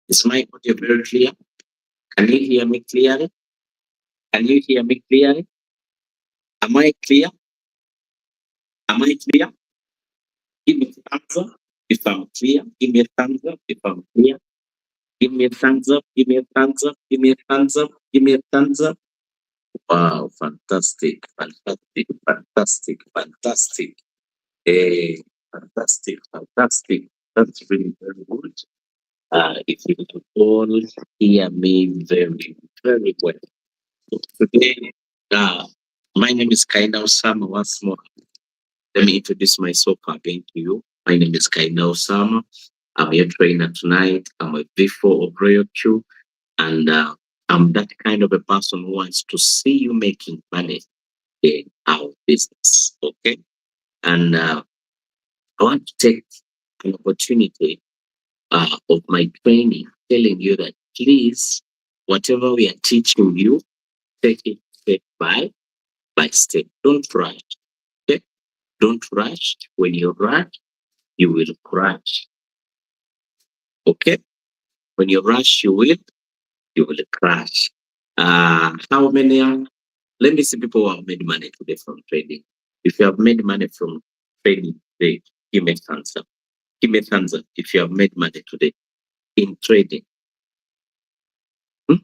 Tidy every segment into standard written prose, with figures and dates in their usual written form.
Is my audio very clear? Can you hear me clearly? Can you hear me clearly? Am I clear? Am I clear? Give me a thumbs up if I'm clear. Give me a thumbs up if I'm clear. Give me a thumbs up. Give me a thumbs up. Give me a thumbs up. Give me a thumbs up. Wow, fantastic, fantastic, fantastic, fantastic. Hey, fantastic, fantastic. That's really very good. If you could all hear me very, very well. So today, my name is Kayinda once more. Let me introduce myself again to you. My name is Kayinda. I'm your trainer tonight. I'm a V4 of Royal Q, and I'm that kind of a person who wants to see you making money in our business. Okay, and I want to take an opportunity of my training, telling you that please, whatever we are teaching you, take it step by step. Don't rush. Okay? Don't rush. When you rush, you will crash. Okay? When you rush, you will crash. How many are? Let me see people who have made money today from trading. If you have made money from trading today, give me a thumbs up. Give me a thumbs up if you have made money today in trading. Hmm?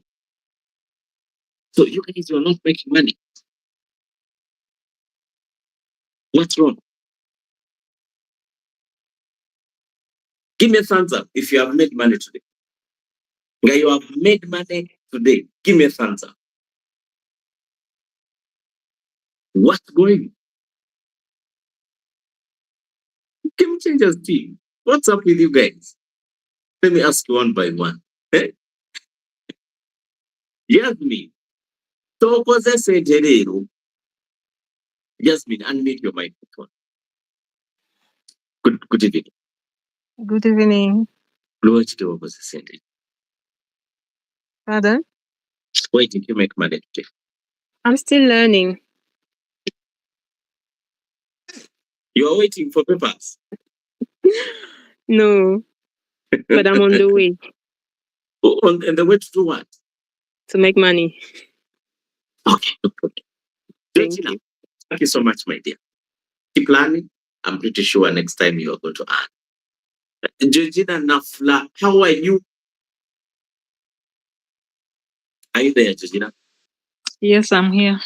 So you guys are not making money. What's wrong? Give me a thumbs up if you have made money today. Guy, you have made money today. Give me a thumbs up. What's going? Game Changers team. What's up with you guys? Let me ask you one by one. Eh? Yasmin. So was I saying today? Yasmin, unmute your microphone. Good evening. Good evening. What was I saying? Pardon? Why did you make money today? I'm still learning. You are waiting for papers? No, but I'm on the way On the way to do what? to make money. Okay, no problem. Thank Georgina, you. thank you so much, my dear. Keep learning. I'm pretty sure next time you are going to earn. Georgina Nafla, how are you? Are you there, Georgina? Yes, I'm here.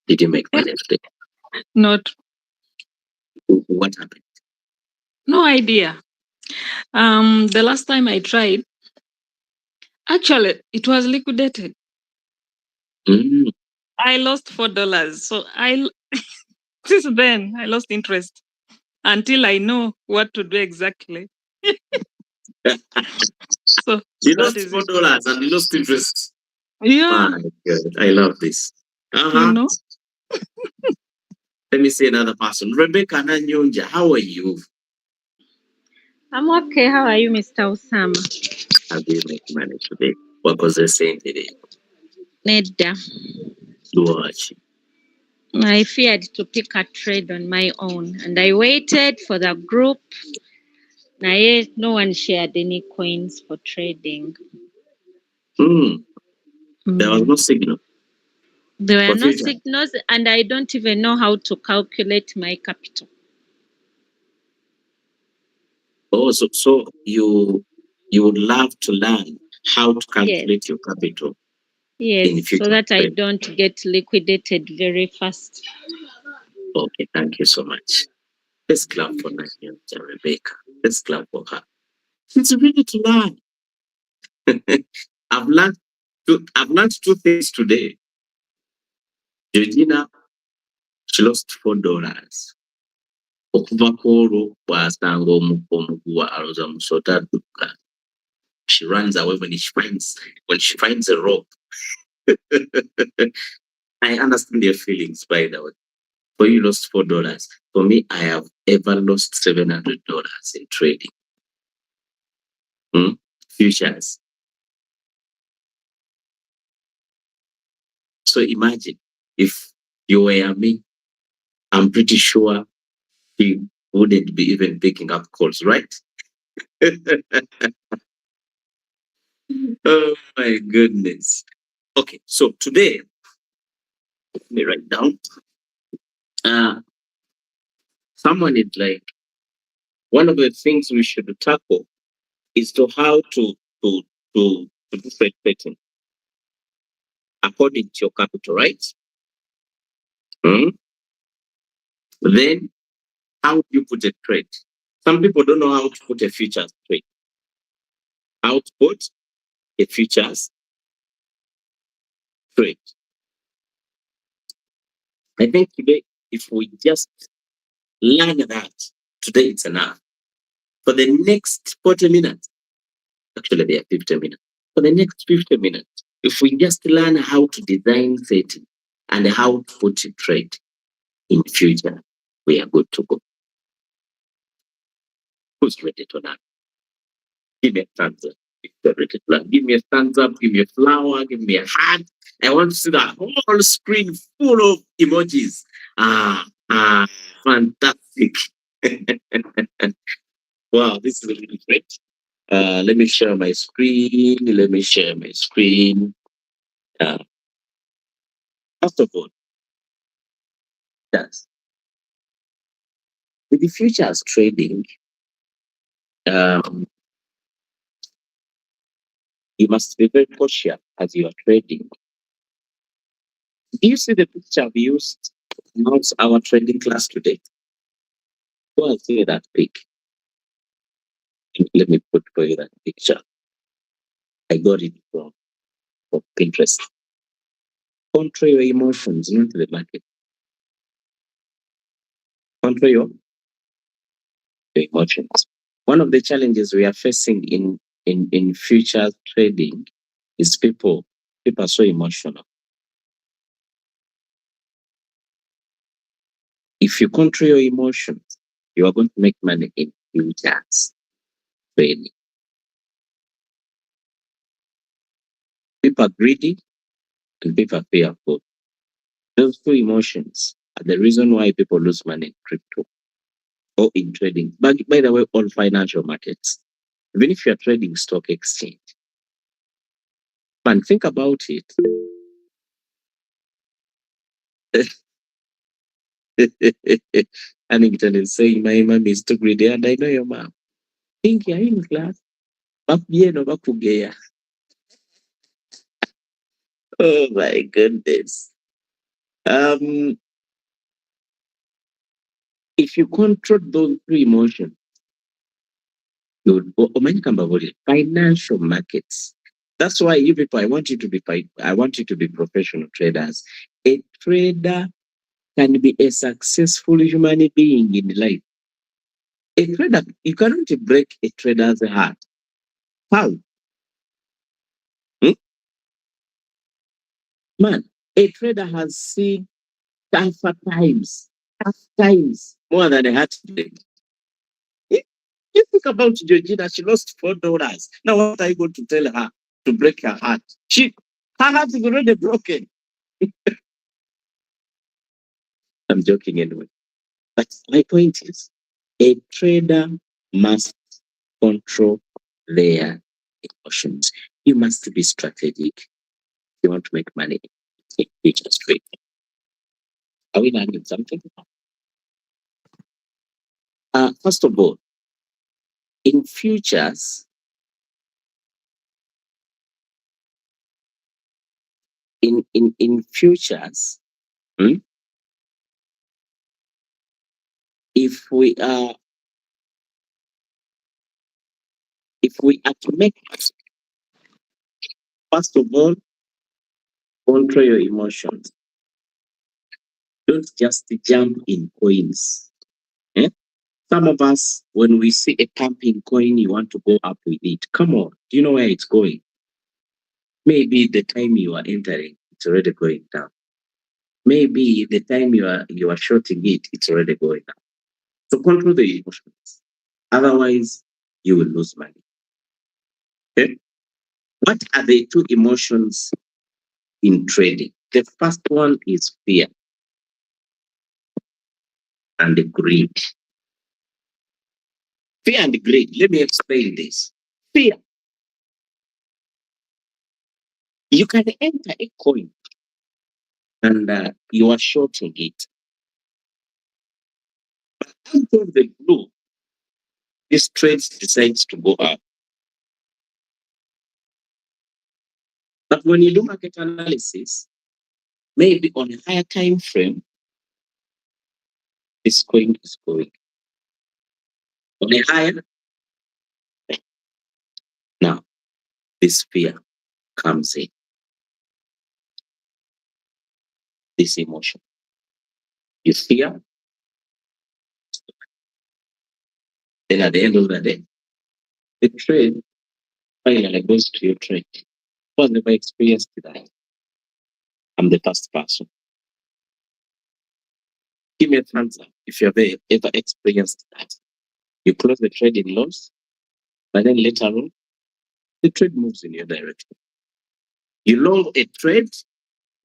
Did you make money today? Not. What happened? No idea. The last time I tried, actually, it was liquidated. Mm. I lost $4. So since then, I lost interest until I know what to do exactly. So You that lost is it. $4 and you lost interest. Yeah, My God, I love this. you know. Let me see another person. Rebecca Nanyonja, how are you? I'm okay. How are you, Mr. Osama? Have you made money today? What was I saying today? Nedda. Watch. I feared to pick a trade on my own, and I waited for the group. Yet no one shared any coins for trading. There was no signal. There were no Confusion. signals, and I don't even know how to calculate my capital. Oh, so you would love to learn how to calculate your capital in Yes, future. so that I don't get liquidated very fast. Okay, thank you so much. Let's clap for Nanyonja, Rebecca. Let's clap for her. She's ready to learn. I've learned two things today. Georgina, she lost $4. Okuva kwolwo bw'asanga omuguwa aloza musota adduka. She runs away when she finds a rope. I understand your feelings, by the way. For you lost $4. For me, I have ever lost $700 in trading. Futures. So imagine if you were me, I'm pretty sure he wouldn't be even picking up calls, right? Oh my goodness. Okay, so today, let me write down. Someone is like, one of the things we should tackle is to how to to do trade betting according to your capital, right? Hmm? Then how do you put a trade? Some people don't know how to put a futures trade. How to put a futures trade. I think today, if we just learn that, today it's enough. For the next 40 minutes, actually they are 50 minutes. For the next 50 minutes, if we just learn how to design setting and how to put a trade in future, we are good to go. Who's ready to learn? Give me a thumbs up if you're ready to learn. Give me a thumbs up, give me a flower, give me a heart. I want to see that whole screen full of emojis. Fantastic. Wow, this is really great. Let me share my screen. Let me share my screen. Uh, First of all, yes, with the futures trading, um, you must be very cautious as you are trading. Do you see the picture we used to announce our trading class today? Go and see that pic. Let me put for you that picture. I got it from Pinterest. Control your emotions, not the market. Control your emotions. One of the challenges we are facing in futures trading is people are so emotional. If you control your emotions, you are going to make money in futures trading. People are greedy and people are fearful. Those two emotions are the reason why people lose money in crypto or in trading. But by the way, all financial markets, even if you're trading stock exchange, man, think about it. Annington is saying, my mom is too greedy, and I know your mom. Think you're in class. Bakuye bakugeya. Oh my goodness. Um, if you control those three emotions, you would go financial markets. That's why you people, I want you to be professional traders. A trader can be a successful human being in life. A trader, you cannot break a trader's heart. How? Hmm? Man, a trader has seen tougher times more than a heartbreak. You think about Georgina, she lost $4. Now, what are you going to tell her to break her heart? Her heart is already broken. I'm joking anyway. But my point is, a trader must control their emotions. You must be strategic if you want to make money in futures trading. Are we learning something? First of all, in futures, in futures, if we are to make, first of all, control your emotions. Don't just jump in coins. Eh? Some of us, when we see a pumping coin, you want to go up with it. Come on, do you know where it's going? Maybe the time you are entering, it's already going down. Maybe the time you are shorting it, it's already going down. So control the emotions. Otherwise, you will lose money. Okay? What are the two emotions in trading? The first one is fear and greed. Fear and greed. Let me explain this. Fear. You can enter a coin and you are shorting it. But out of the blue, this trade decides to go up. But when you do market analysis, maybe on a higher time frame, this coin is going on a higher. Now, this fear comes in, this emotion. You fear, then at the end of the day, the trade finally goes to your trade. Who has never experienced that? I'm the first person. Give me a thumbs up if you have ever experienced that. You close the trade in loss, but then later on, the trade moves in your direction. You long a trade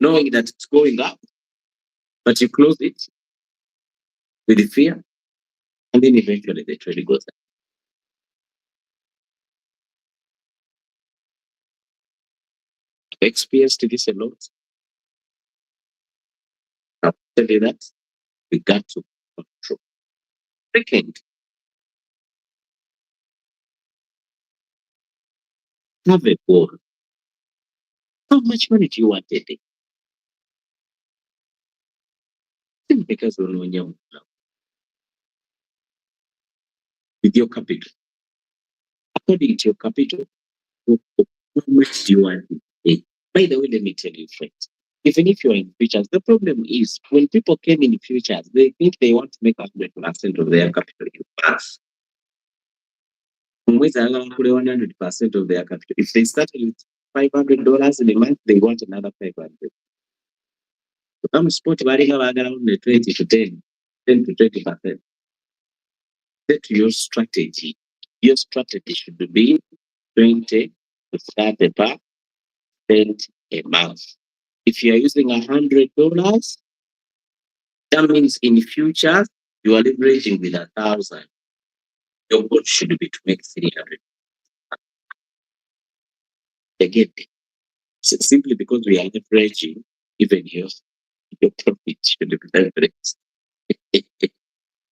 knowing that it's going up, but you close it with the fear, and then eventually the trade goes up. I've experienced this a lot. I'll tell you that we got to control. Second, have a goal. How much money do you want a day? Because with your capital, according to your capital, how much do you want a day? By the way, let me tell you, friends, even if you're in futures, the problem is when people came in futures, they think they want to make 100% of their capital in advance. 100% of their capital. If they started with $500 in a month, they want another 500. Some sport varying around the 20 to 10 to 20%. Set your strategy. Your strategy should be 20 to 30% a month. If you are using $100, that means in future you are leveraging with 1,000. Your goal should be to make 300. Again, simply because we are leveraging, even your profit should be leveraged.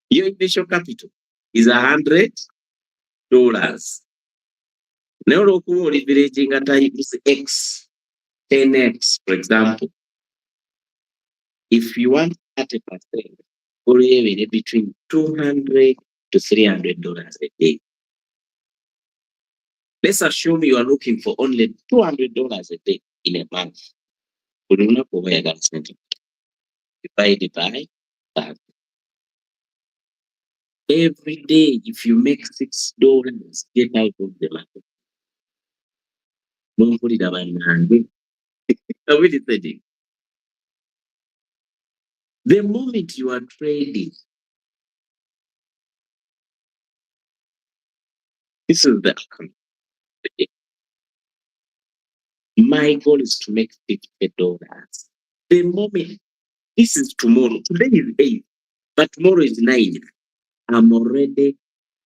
Your initial capital is $100. Now, local leveraging at times X, 10X, for example. If you want 30%, only between $200 to $300 a day. Let's assume you are looking for only $200 a day in a month. Divide by that. Every day, if you make $6, get out of the market. Don't put it about $100. I'm really saying. The moment you are trading, this is the account. My goal is to make $50. The moment, this is tomorrow. Today is 8, but tomorrow is 9. I've already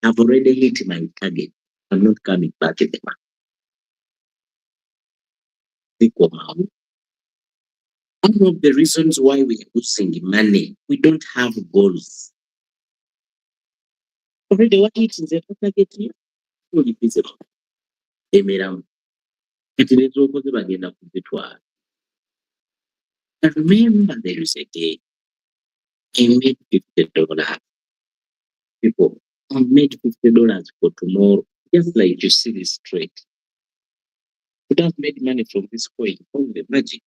hit my target. I'm not coming back in the market. One of the reasons why we are losing money, we don't have goals. Already what it is a target here? Only visible. Emeram. It is over the bagenda of the tour. I remember there is a day I made $50. People, I made $50 for tomorrow. Just like you see this trade. Could have made money from this coin. Oh, the magic.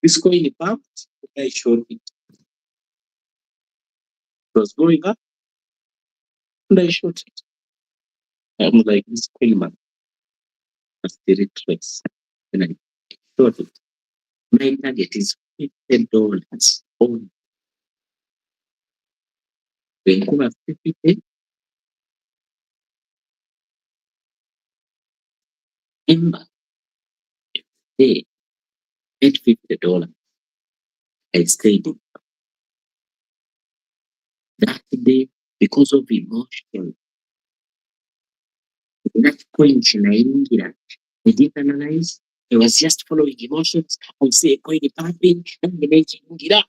This coin pumped, I showed it. It was going up, and I showed it. I'm like, this coin man must be retraced. And I showed it. My target is $50. Oh, when you have 50, remember, hey, at $50, I stayed in that day because of emotion. That coin, I didn't analyze. I was just following emotions. I see a coin pumping, and the making it up.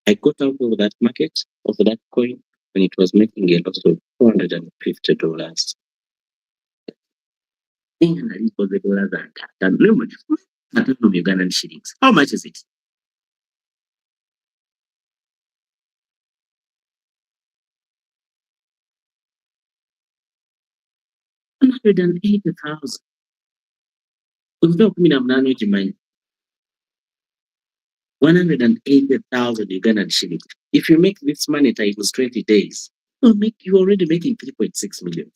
I got out of that market, of that coin, when it was making a loss of $250. $800 and I don't know Ugandan shillings. How much is it? $180,000. Kutoka 18 Jumanne. 180,000 Ugandan shillings. If you make this money times 20 days, you're already making 3.6 million.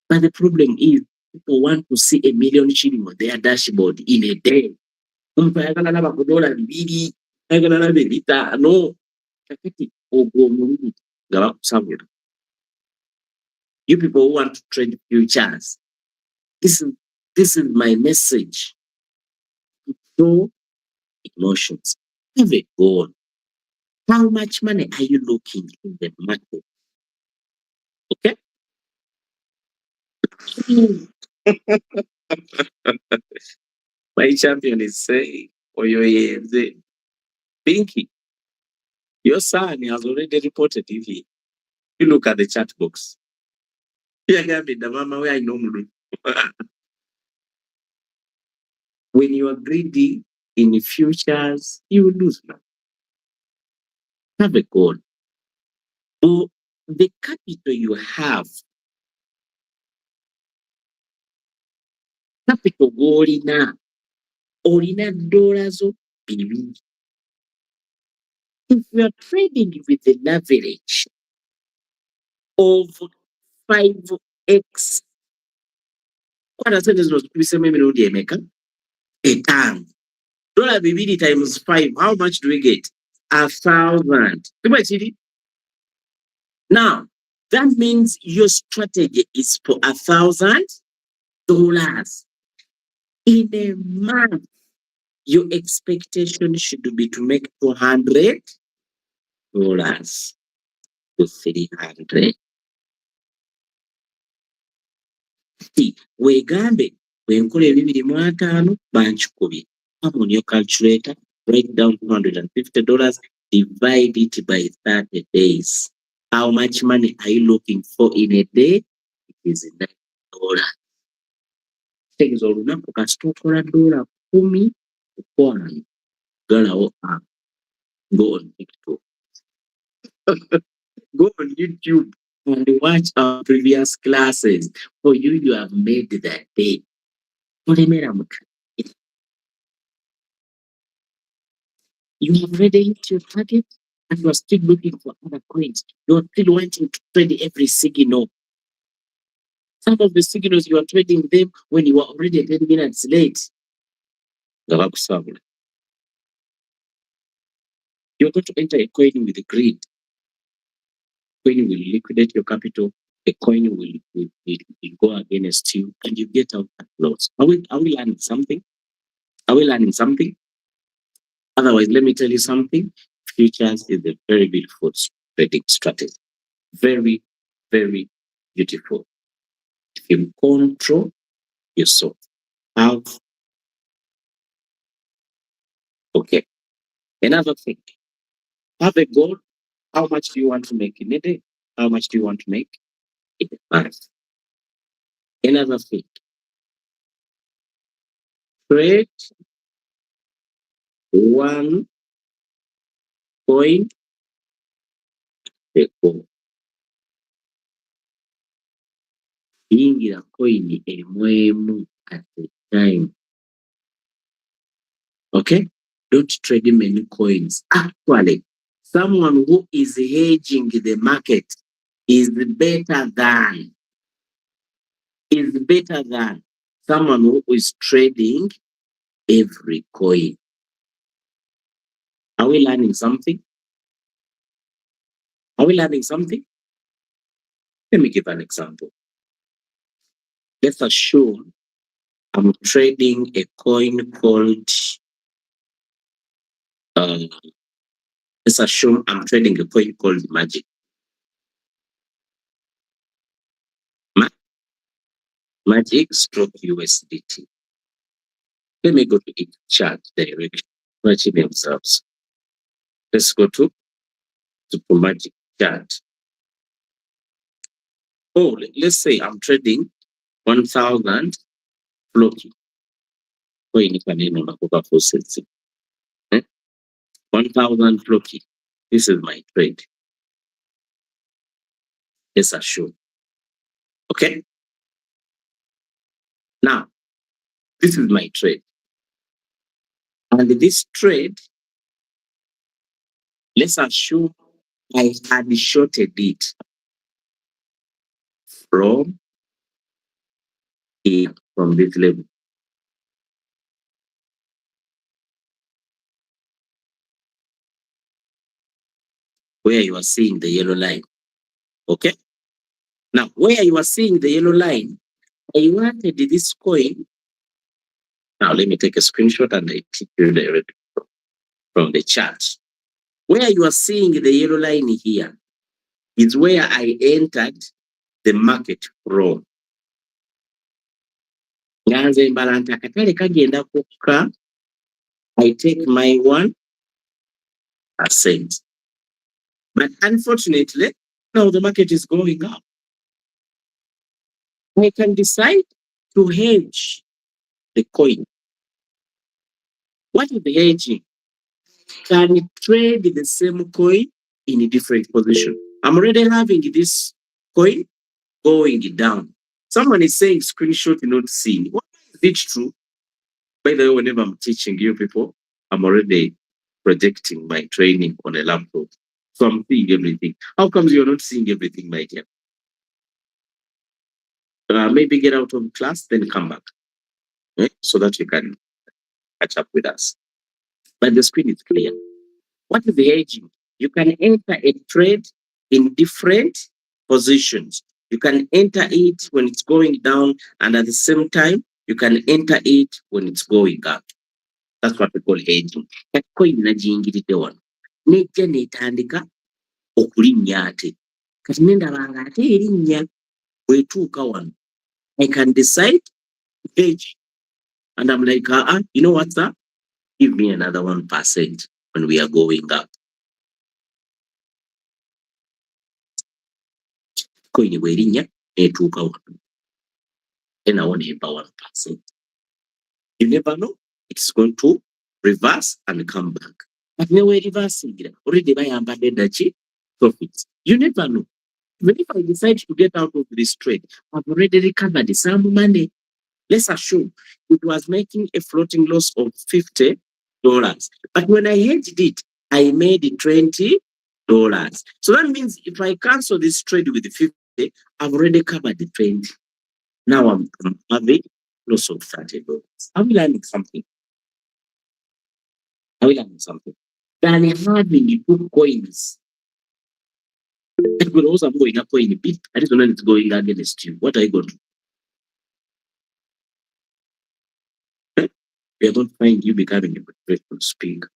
But the problem is, people want to see a million shilling on their dashboard in a day. Omuntu ayagala laba ku $2, ayagala laba $5. Kakati ogwo omulundi nga bakusabula. You people who want to trade futures, this is my message. Show emotions. Have a goal. How much money are you looking in the market? Okay? My champion is saying, Oyoyenze, Pinky, your son has already reported here. You look at the chat box. When you are greedy in futures, you will lose now. Have a goal. So the capital you have, capital olina dollars bibiri. If you are trading with an average of 5x, $5 bibiri times 5, how much do we get? 1,000. Now, that means your strategy is for $1,000. In a month, your expectation should be to make $200 to 300. Wegambe, wenkola 250 bankikubye. Come on your calculator, write down $250, divide it by 30 days. How much money are you looking for in a day? It is $9. Tegeeza olunaku kasita okola $10 kukwano, galawo app. Go on TikTok. Go on YouTube and watch our previous classes. For you have made that day. You have already hit your target and you are still looking for other coins. You are still wanting to trade every signal. Some of the signals you are trading them when you are already 10 minutes late. You're going to enter a coin with greed. Coin will liquidate your capital. A coin will go against you and you get out at loss. Are we learning something? Are we learning something? Otherwise, let me tell you something. Futures is a very beautiful trading strategy. Very, very beautiful. If you control yourself. Okay. Another thing. Have a goal. How much do you want to make in a day? How much do you want to make in a month? Another thing. Trade one coin a go. Yingira coin emu at a time. Okay? Don't trade many coins. Actually, someone who is hedging the market is better than someone who is trading every coin. Are we learning something? Are we learning something? Let me give an example. Let's assume I'm trading a coin called, let's assume I'm trading a coin called Magic. Magic stroke USDT. Let me go to each chart directly. Watch it themselves. Let's go to Magic chart. Oh, let's say I'm trading 1,000 floki. Coin kaneno nakupa for cents. 1,000 floki. This is my trade. Let's assume. Okay. Now, this is my trade. And this trade, let's assume I had shorted it from here, from this level. Where you are seeing the yellow line. Okay? Now, where you are seeing the yellow line, I wanted this coin. Now, let me take a screenshot and I take you directly from the chart. Where you are seeing the yellow line here is where I entered the market from. Nganze mbalanta akatale kagenda kukka. I take my 1%. But unfortunately, now the market is going up. I can decide to hedge the coin. What is the hedging? Can trade the same coin in a different position. I'm already having this coin going down. Someone is saying screenshot not seen. What is it true? By the way, whenever I'm teaching you people, I'm already projecting my training on a laptop. So I'm seeing everything. How comes you're not seeing everything, my dear? Maybe get out of class, then come back. So that you can catch up with us. But the screen is clear. What is the hedging? You can enter a trade in different positions. You can enter it when it's going down, and at the same time, you can enter it when it's going up. That's what we call hedging. Coin najingiridde wano. Nejja netandika okulinnya ate. Kati nendabanga ate erinnya bwetuuka wano. I can decide to hedge. And I'm like, you know what's that? Give me another 1% when we are going up. Coin bw'erinnya etuuka wano. Then I want to empower 1%. You never know. It's going to reverse and come back. But now we're reversing. Already by ambaded profits. You never know. Even if I decide to get out of this trade, I've already recovered some money. Let's assume it was making a floating loss of $50. But when I hedged it, I made $20. So that means if I cancel this trade with the 50, I've already covered the 20. Now I'm having loss of $30. Are we learning something? Are we learning something? Then having 2 coins. Because I'm going up in a bit. I just know it's going against you. What are you going to do? We are going to find you becoming a motivational speaker.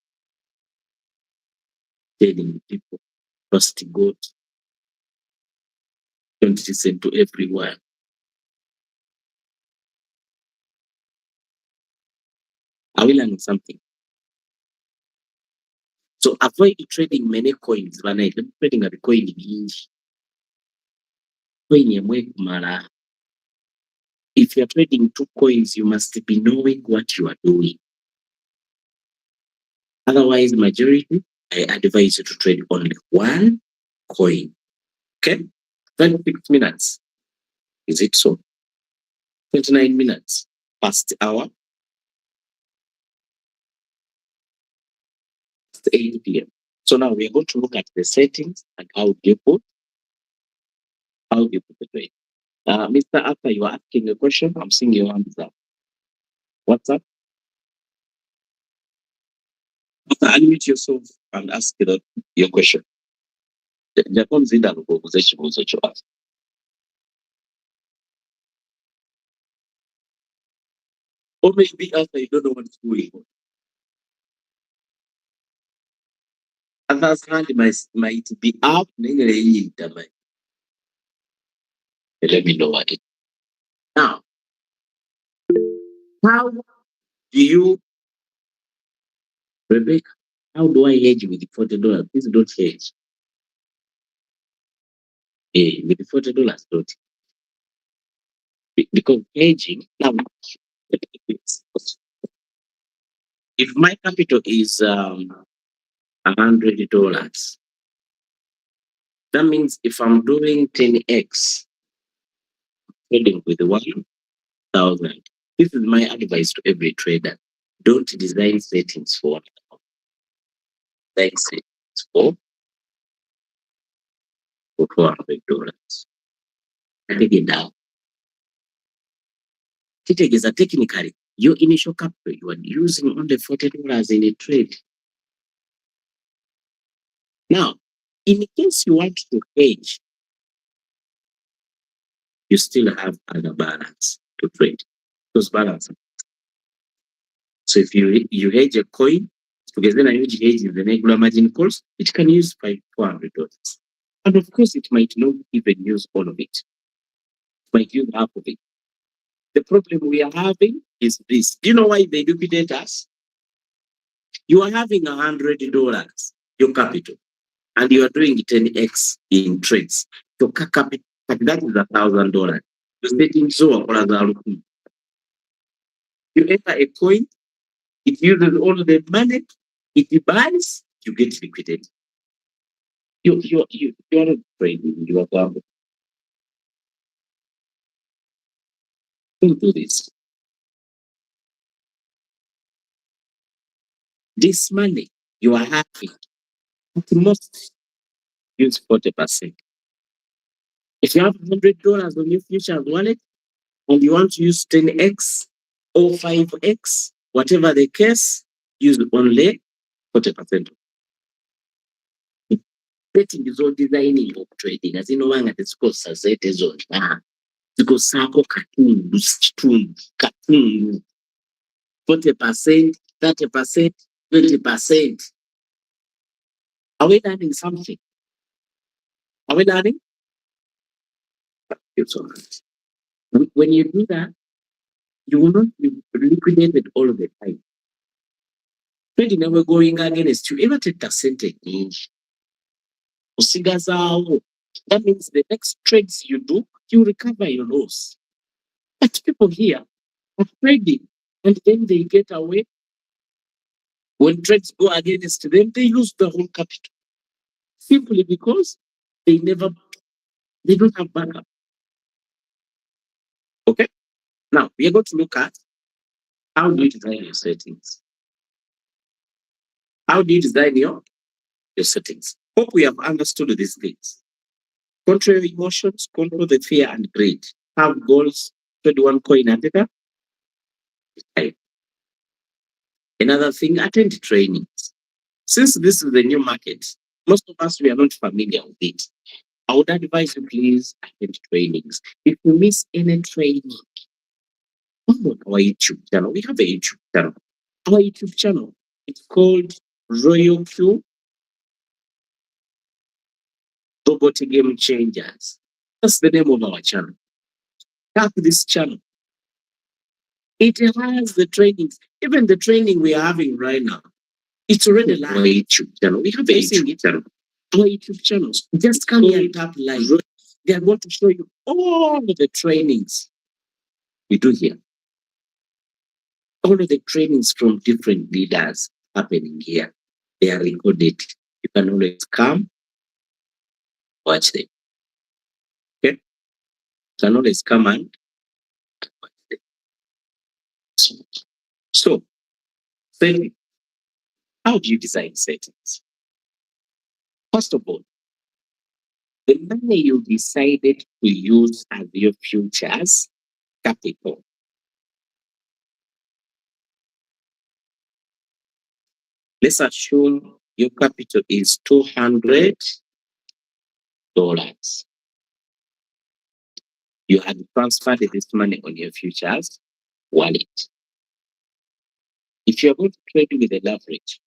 Telling people, trust God. Don't listen to everyone. Are we learning something? So avoid trading many coins. When I trading at the coin in if you're trading 2 coins, you must be knowing what you are doing. Otherwise, majority, I advise you to trade only 1 coin. Okay? 36 minutes. Is it so? 29 minutes past the hour. It's 8 p.m. So now we are going to look at the settings and how you put the trade. Mr. After you are asking a question, I'm seeing your hands up. What's up? Unmute yourself and ask your question. Or maybe after you don't know what's going on. Others' hand might be up. Let me know what it. Now, How do you, Rebecca, how do I hedge with the $40? Please don't hedge. With the $40, don't. Because hedging, now, if my capital is $100, that means if I'm doing 10x, trading with 1,000. This is my advice to every trader. Don't design settings for design settings for $400. Take it down. Take it as technically your initial capital. You are using only $40 in a trade. Now, in case you want to hedge, you still have other balance to trade. Those balance. So if you hedge a coin, because then a huge hedge is the regular margin calls, it can use $400. And of course, it might not even use all of it. It might use half of it. The problem we are having is this. Do you know why they liquidate us? You are having $100, your capital, and you are doing 10x in trades. So capital, that is $1,000. You're setting so you enter a coin, it uses all the money, it buys, you get liquidated. You are not trading, you are gambling. Don't do this. This money you are having, at most use 40%. If you have $100 on your futures wallet and you want to use 10x or 5x, whatever the case, use only 40%. Betting is all designing of trading. As you know, this course has set is on. Because Sako katundu, 40%, 30%, 20%. Are we learning something? Are we learning? It's all right. When you do that, you will not be liquidated all of the time. Trading never going against you. Ever take percentage. That means the next trades you do, you recover your loss. But people here are trading and then they get away. When trades go against them, they lose the whole capital. Simply because they don't have backup. Okay? Now, we are going to look at how do you design your settings. How do you design your settings? Hope we have understood these things. Control your emotions, control the fear and greed. Have goals, trade one coin at a time. Another thing, attend trainings. Since this is the new market, most of us, we are not familiar with it. I would advise you, please attend trainings. If you miss any training, come on our YouTube channel. We have a YouTube channel. Our YouTube channel, it's called Royal Q Robot Game Changers. That's the name of our channel. Tap this channel. It has the trainings, even the training we are having right now. It's already live on our YouTube channel. We have a YouTube channel. Our YouTube channels. Just come here and tap live. They are going to show you all of the trainings we do here. All of the trainings from different leaders happening here. They are recorded. You can always come, watch them. Okay? You can always come and watch them. So, then, how do you design settings? First of all, the money you decided to use as your futures capital. Let's assume your capital is $200. You have transferred this money on your futures wallet. If you're going to trade with a leverage,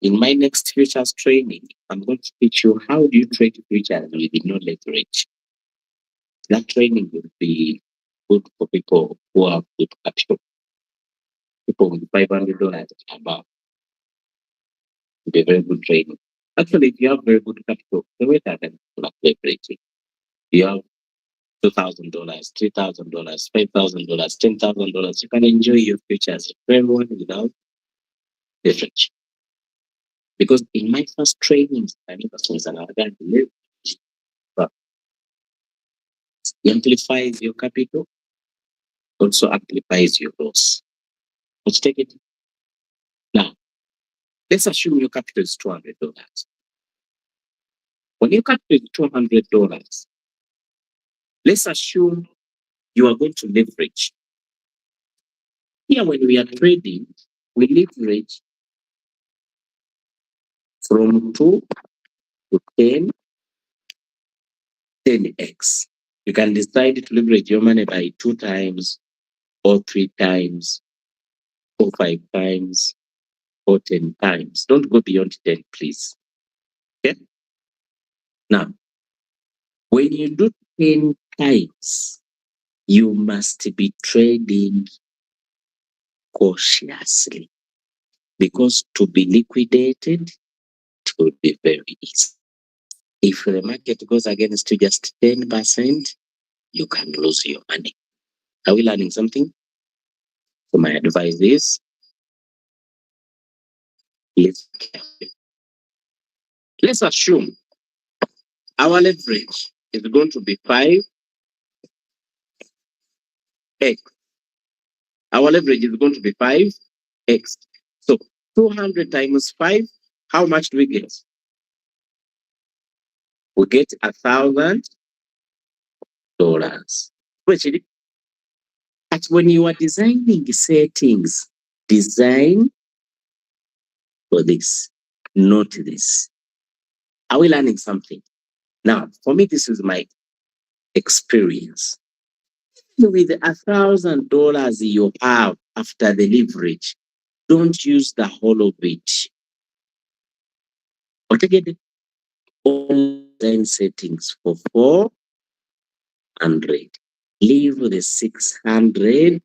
in my next futures training, I'm going to teach you how do you trade futures with no leverage. That training will be good for people who have good capital. People with $500 above. Be very good trading. Actually, if you have very good capital, the way that can leverage. You have $2,000, $3,000, $5,000, $10,000. You can enjoy your future as a everyone without leverage. Because in my first trainings, I never saw another leverage. But it amplifies your capital, also amplifies your loss. Let's take it. Now, let's assume your capital is $200. When your capital is $200, let's assume you are going to leverage. Here, when we are trading, we leverage from 2 to 10, 10x. You can decide to leverage your money by 2 times, or 3 times, or 5 times, or 10 times. Don't go beyond 10, please. Okay? Now, when you do 10 times, you must be trading cautiously, because to be liquidated, it will be very easy. If the market goes against you just 10%, you can lose your money. Are we learning something? So my advice is, let's assume our leverage is going to be 5x. Our leverage is going to be 5x. So 200 times 5, how much do we get? We get $1,000. Especially, but when you are designing settings, design for this, not this. Are we learning something? Now, for me, this is my experience. With $1,000 you have after the leverage, don't use the whole of it. Okay, all design settings for 400. Leave the 600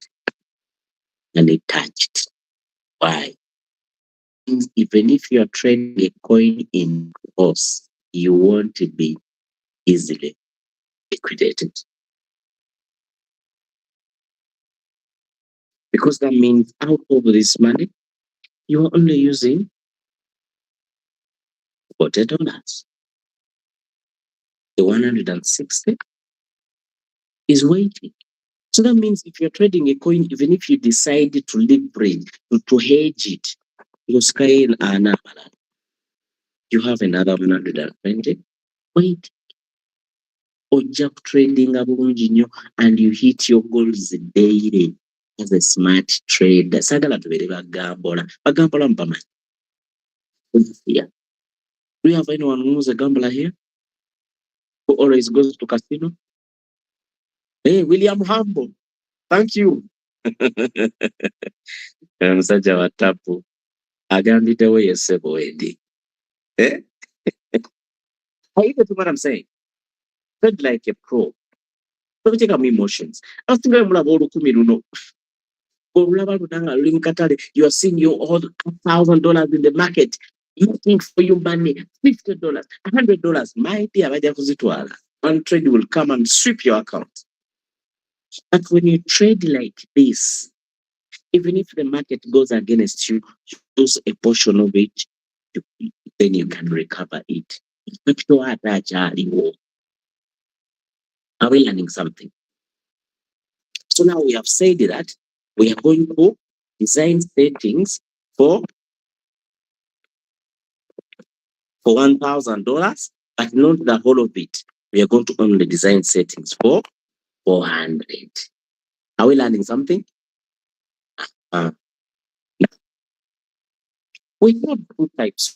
unattached. Why? Even if you are trading a coin in loss, you won't be easily liquidated. Because that means out of this money, you are only using $40. The 160 is waiting. So that means if you're trading a coin, even if you decide to leverage, to hedge it, you have another 120. Wait. Or just trading and you hit your goals daily as a smart trader. Sagala to be Bagambola mpama. Yeah. Do you have anyone who's a gambler here? Who always goes to casino? Hey, William Humble. Thank you. Musajja wa tapu agambitewo yessebo edi. Eh? I get what I'm saying. Fed like a pro. Don't take up emotions. I was thinking about olukumi luno. You are seeing your all $1,000 in the market. Looking for your money, $50, $100. My dear, one trade will come and sweep your account. But when you trade like this, even if the market goes against you, you lose a portion of it, then you can recover it. Are we learning something? So now we have said that we are going to design settings for $1,000, but not the whole of it. We are going to only design settings for 400. Are we learning something? We have 2 types of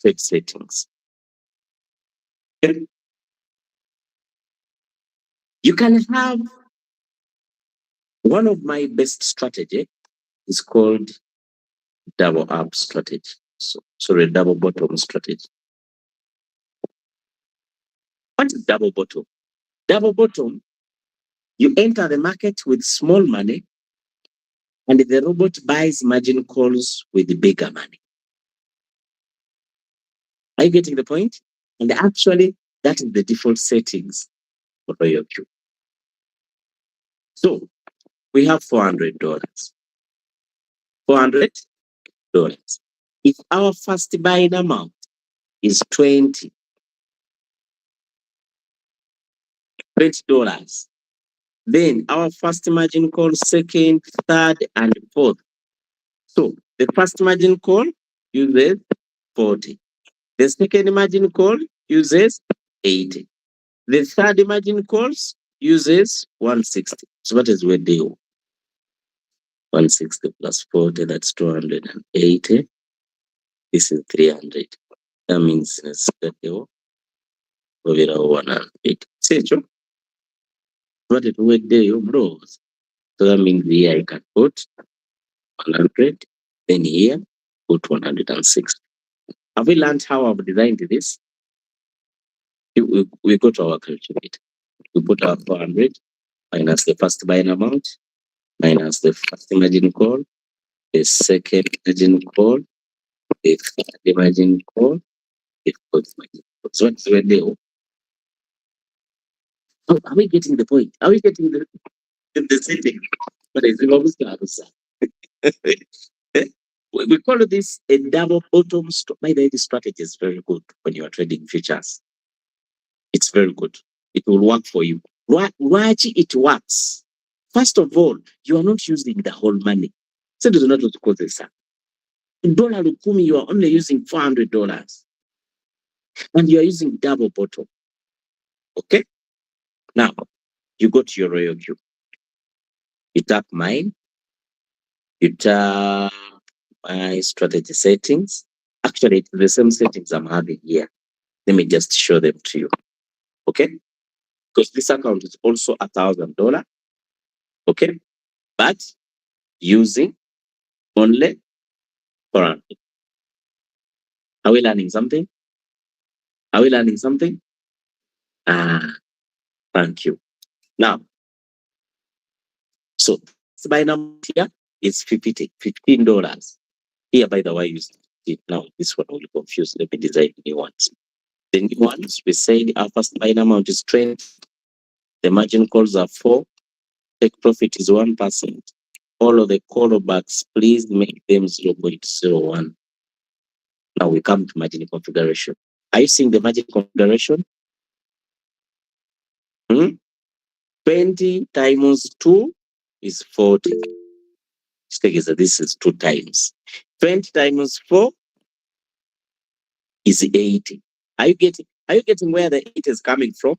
trade settings. You can have one of my best strategy is called double up strategy. Sorry, double bottom strategy. What is double bottom? Double bottom You enter the market with small money, and the robot buys margin calls with bigger money. Are you getting the point? And actually, that is the default settings for your queue. So we have $400. $400. If our first buying amount is $20, then our first margin call, second, third, and fourth. So the first margin call uses 40. The second margin call uses 80. The third margin calls uses 160. So what is we do? 160 plus 40, that's 280. This is 300. That means it's 180. See, what it would do, bro? So that means here I can put 100, then here put 160. Have we learned how I've designed this? We go to our calculator. We put our 400 minus the first buying amount, minus the first margin call, the second margin call, the third margin call, the fourth margin call. So what's the deal? Oh, are we getting the point? Are we getting the setting? But it's almost we call this a double bottom stop. By the way, this strategy is very good when you are trading futures. It's very good. It will work for you. Why it works? First of all, you are not using the whole money. So do not call this up. Dollar Lukumi, you are only using $400. And you are using double bottom. Okay? Now, you go to your royal queue. You tap mine. You tap my strategy settings. Actually, it's the same settings I'm having here. Let me just show them to you. Okay? Because this account is also $1,000. Okay? But using only $400. Are we learning something? Are we learning something? Thank you. Now, so buy number here is $15. Here, by the way, you see it now. This one will confuse. Let me design new ones. The new ones, we said our first buy amount is 20. The margin calls are 4. Take profit is 1%. All of the callbacks, please make them 0.01. Now we come to margin configuration. Are you seeing the margin configuration? 20 times 2 is 40. This is 2 times. 20 times 4 is 80. Are you getting where the 8 is coming from?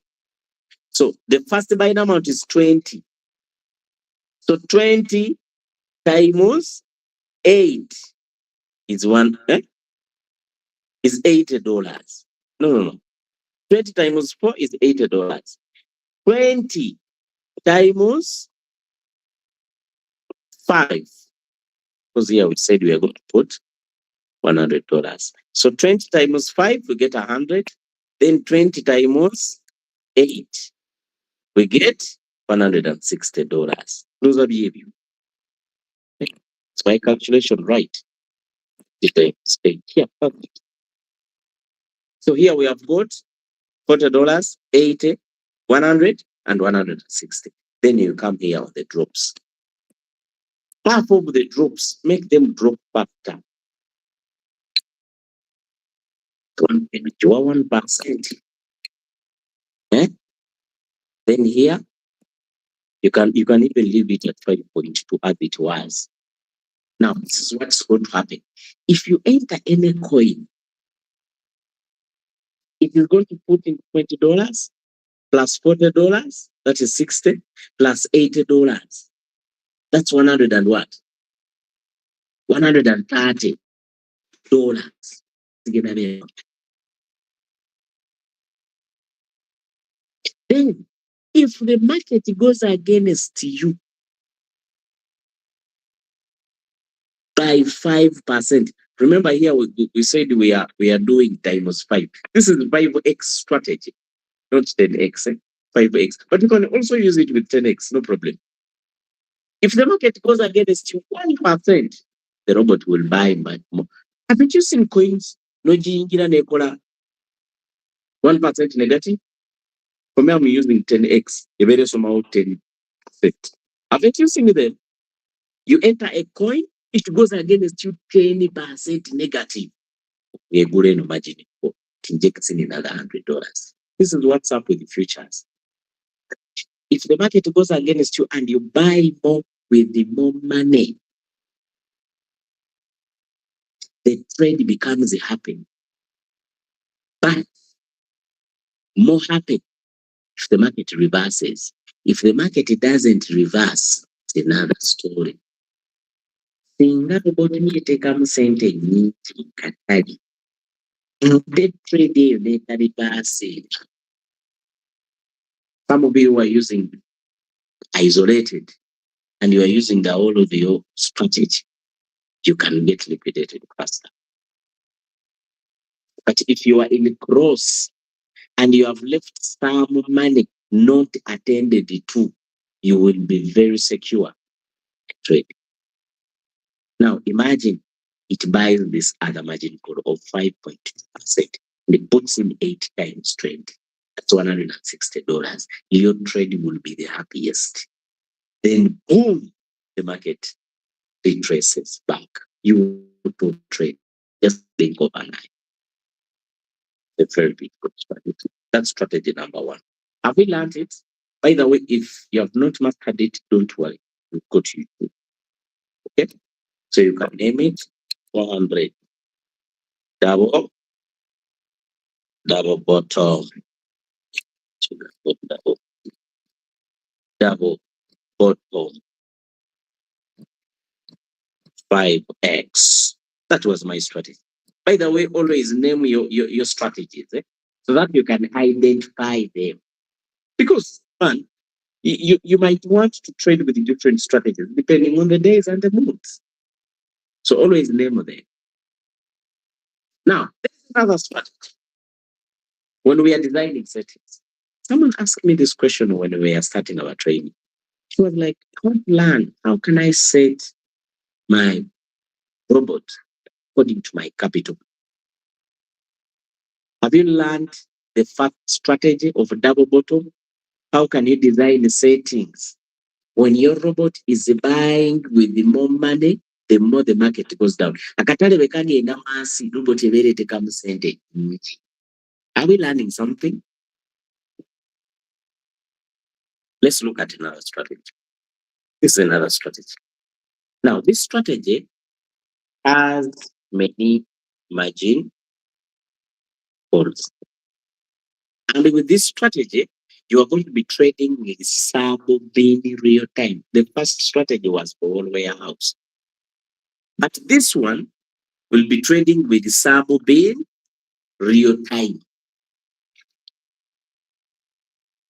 So the first buying amount is 20. So 20 times 8 is is $80. No. 20 times 4 is $80. 20 times 5. Because here we said we are going to put $100. So 20 times 5, we get 100. Then 20 times 8, we get $160. Those are the review. It's my calculation right. Here, perfect. So here we have got $40, 80, 100, and 160. Then you come here on the drops. Half of the drops, make them drop factor. 1%. Then here, you can even leave it at 5.2 as it was. Now, this is what's going to happen. If you enter any coin, it is going to put in $20 plus $40, that is 60, plus $80. That's 100 and what? $130. Then, if the market goes against you by 5%, remember here we said we are doing times 5. This is 5x strategy, not 10x. 5x, but you can also use it with 10x, no problem. If the market goes against you 1%, the robot will buy much more. Haven't you seen coins? No jingira nekola 1% negative. For me, I'm using 10x. You better somehow 10%. Haven't you seen them? You enter a coin, it goes against you 20% negative. We're going to imagine it. Injecting another $100. This is what's up with the futures. If the market goes against you and you buy more with the more money, the trade becomes happen. But more happen if the market reverses. If the market doesn't reverse, it's another story. Singa robot niyeteekamu ssente nnyingi katali ate trade eyo n'etalibaase. Some of you are using isolated and you are using the whole of your strategy, you can get liquidated faster. But if you are in cross and you have left some money not attended to, you will be very secure trade. Now imagine it buys this other margin call of 5.2%. It puts in 8 times trade. That's $160. Your trade will be the happiest. Then boom, the market retraces back. You will trade. Just think overnight. A very big good strategy. That's strategy number 1. Have we learned it? By the way, if you have not mastered it, don't worry. We'll go to YouTube. Okay? So you can name it 400. Double bottom. Double bottom. 5x. That was my strategy. By the way, always name your strategies so that you can identify them. Because, man, you might want to trade with different strategies depending on the days and the moods. So always name them. Now, there's another strategy. When we are designing settings, someone asked me this question when we are starting our training. She was like, how can I set my robot according to my capital? Have you learned the first strategy of double bottom? How can you design the settings? When your robot is buying with the more money, the more the market goes down. Akatale bekagenda wansi, robot ebeera etekamu ssente nnyingi. Are we learning something? Let's look at another strategy. This is another strategy. Now, this strategy has many margin calls. And with this strategy, you are going to be trading with sub-bin real time. The first strategy was for all warehouse. But this one will be trading with sub-bin real time.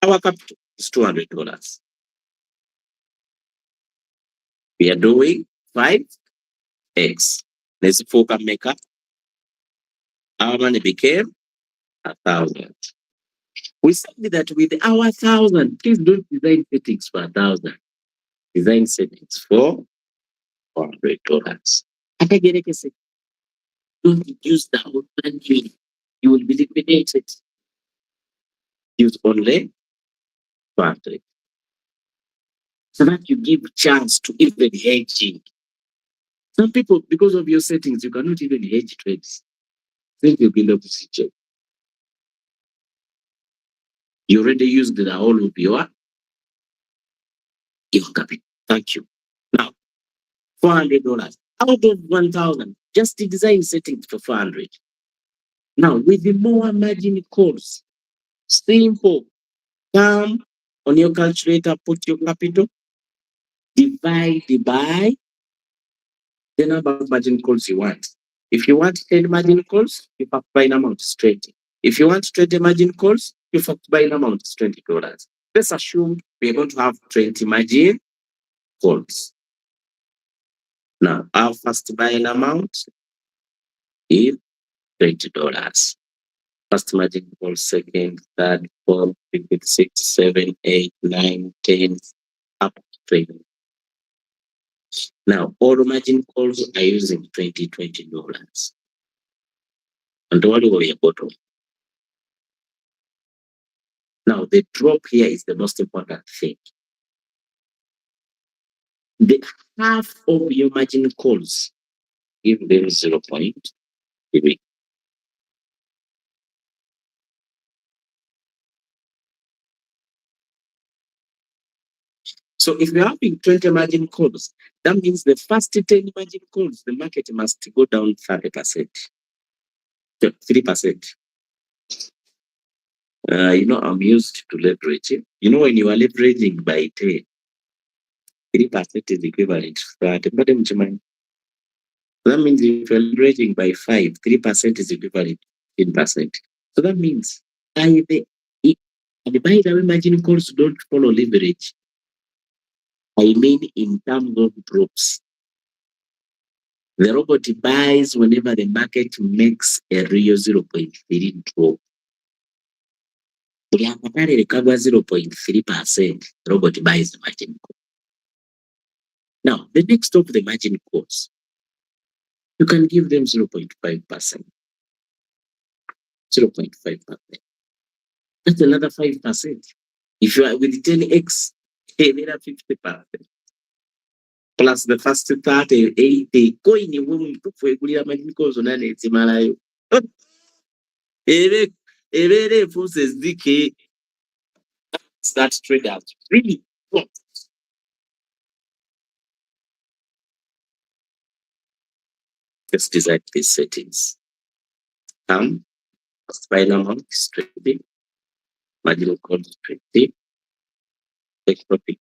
Our capital is $200. We are doing 5x. Let's focus maker. Our money became 1,000. We said that with our 1,000, please don't design settings for 1,000. Design settings for $400. Don't use the whole money. You will be liquidated. Use only 400. So that you give chance to even hedging. Some people, because of your settings, you cannot even hedge trades. Think you'll be able to see. You already used the whole of your capital. Thank you. Now, $400 out of 1,000. Just the design settings for 400. Now, with the more margin calls, simple. Come on your calculator, put your capital, divide by the number of margin calls you want. If you want 10 margin calls, you have to buy an amount straight. If you want 20 margin calls, you have to buy an amount is $20. Let's assume we're going to have 20 margin calls. Now, our first buying amount is $20. First margin call, second, third, fourth, fifth, sixth, 7, 8, 9, 10, up to 20. Now, all margin calls are using $20. And what will your bottom? Now, the drop here is the most important thing. The half of your margin calls, give them 0.3. So if you're having 20 margin calls, that means the first 10 margin calls, the market must go down 30%. 3%. I'm used to leverage. When you are leveraging by 10, 3% is equivalent to that. But that means if you're leveraging by 5, 3% is equivalent to 10%. So that means by the way, margin calls don't follow leverage. I mean, in terms of drops. The robot buys whenever the market makes a real 0.3 drop. Buli akatale lekagwa 0.3%, the robot buys the margin call. Now, the next of the margin calls, you can give them 0.5%. 0.5%. That's another 5%. If you are with 10x, another 50%. Plus the first 30, 80, coin you won't put for a margin calls on an etimalayo. Ere forces DK start traders really want. Let's design these settings. Final amount is 20. Marginal call is 20. Take profit.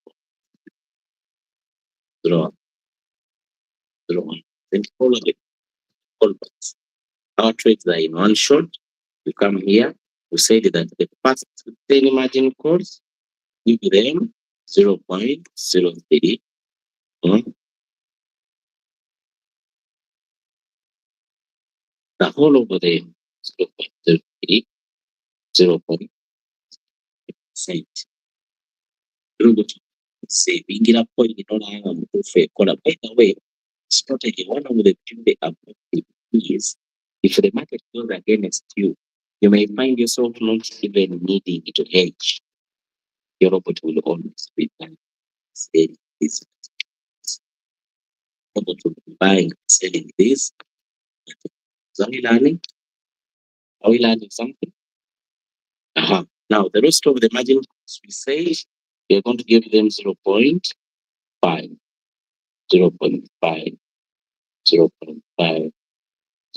Draw. Then follow the callbacks. Our trades are in one shot. You come here. We said that the first 10 margin calls, give them 0.03. The whole of them 0.03, 0.8%. Bingira point by the way, strategy, one of the beauty objective is if the market goes against you, you may find yourself not even needing to hedge. Your robot will always be selling this. Robot will be buying, selling this. So are we learning? Are we learning something? Now the rest of the margin, we say we are going to give them 0.5, 0.5, 0.5, 0.5,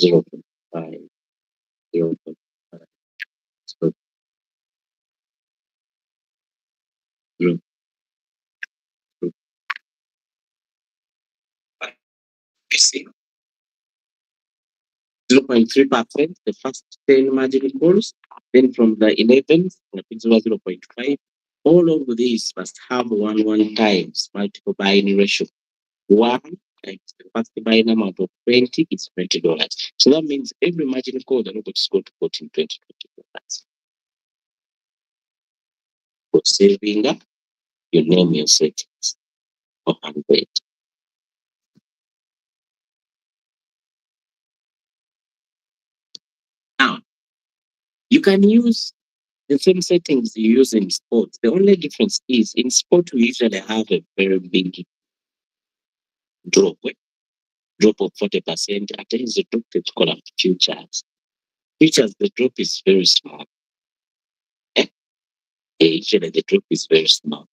0.5, 0.5. You see, 0.3%, the first 10 margin calls, then from the 11th, 0.5. All of these must have 1 times multiple buying ratio. 1 times the first buying amount of 20 is $20. So that means every margin call the robot is going to put in $20. For saving up, you name your settings for 100. Now, you can use the same settings you use in sports. The only difference is in sport, we usually have a very big drop of 40%. At times, the drop is called futures. Futures, the drop is very small. Usually, the drop is very small.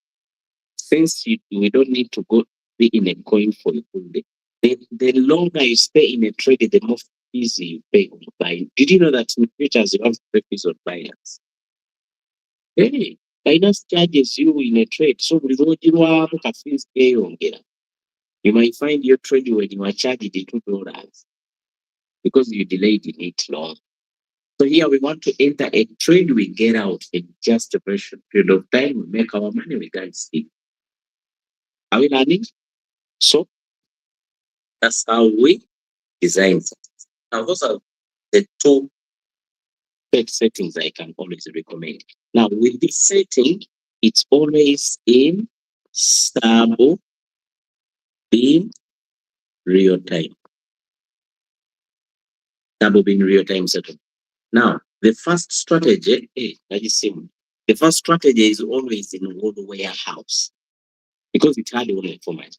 Since we don't need to go be in a coin for a full day, the longer you stay in a trade, the more fees you pay on buying. Did you know that in futures you have to pay fees on buyers? Hey, finance charges you in a trade. So fees pay on. You might find your trade when you are charged $2 because you delayed in it long. So here we want to enter a trade, we get out in just a very short period of time, we make our money, we can't see. Are we learning? So that's how we design. Now those are the two Trade settings I can always recommend. Now, with this setting, it's always in stable, in real time. Stable in real time settlement. Now, the first strategy, the first strategy is always in old warehouse because it had only format.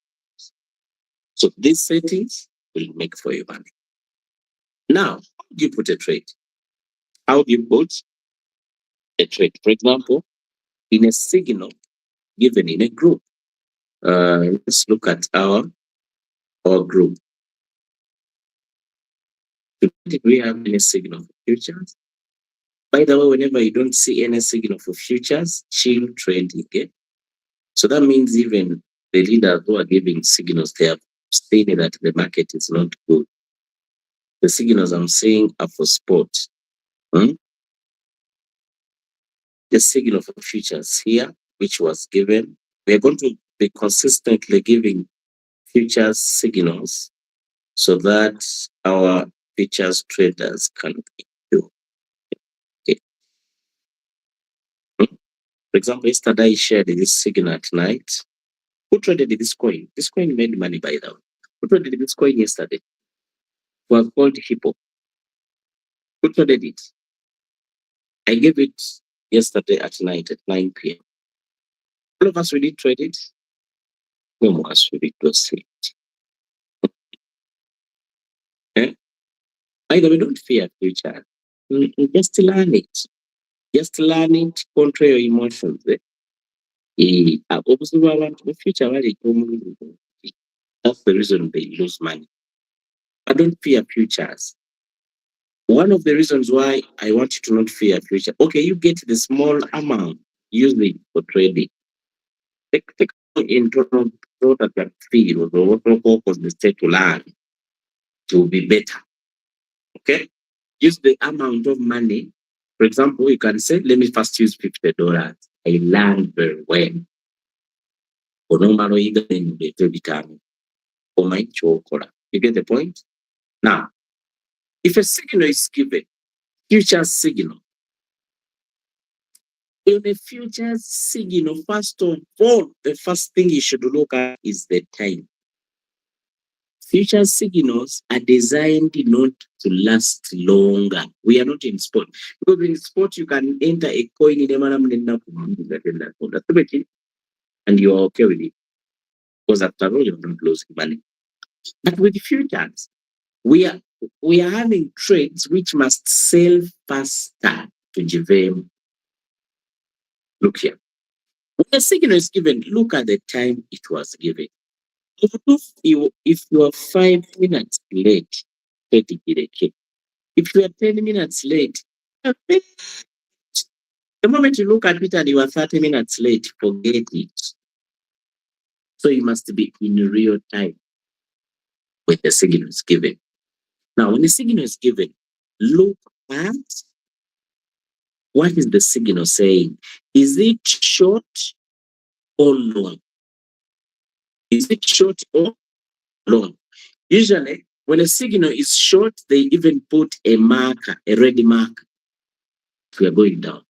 So these settings will make for you money. Now, how do you put a trade? How do you put a trade? For example, in a signal given in a group. Let's look at our group. Did we have any signal for futures? By the way, whenever you don't see any signal for futures, chill trading. Okay? So that means even the leaders who are giving signals, they have stated that the market is not good. The signals I'm saying are for sport. The signal for futures here, which was given, we are going to be consistently giving futures signals so that our futures traders can do. Okay. For example, yesterday I shared this signal at night. Who traded this coin? This coin made money, by the way. Who traded this coin yesterday? We have called Hippo. Who traded it? I gave it yesterday at night at 9 p.m. All of us, we did trade it. No of us, we did not see it. Eh? By the way, don't fear future. Just learn it. Just learn it, control your emotions. Obviously, the future, that's the reason they lose money. I don't fear futures. One of the reasons why I want you to not fear future. Okay, you get the small amount, use it for trading. Take internal product that feel or what purpose the state to learn to be better. Okay, use the amount of money. For example, you can say, let me first use $50. I learned very well. Or normally, you get You get the point? Now, if a signal is given, future signal, in a future signal, first of all, the first thing you should look at is the time. Future signals are designed not to last longer. We are not in sport. Because in sport, you can enter a coin in a manner and you are okay with it. Because after all, you're not losing money. But with futures, we are having trades which must sell faster to JVM. Look here. When a signal is given, look at the time it was given. If you are 5 minutes late, 30 K. If you are 10 minutes late, the moment you look at it and you are 30 minutes late, forget it. So you must be in real time when the signal is given. Now, when the signal is given, look at what is the signal saying. Is it short or long? Is it short or long? Usually, when a signal is short, they even put a marker, a red marker. We are going down.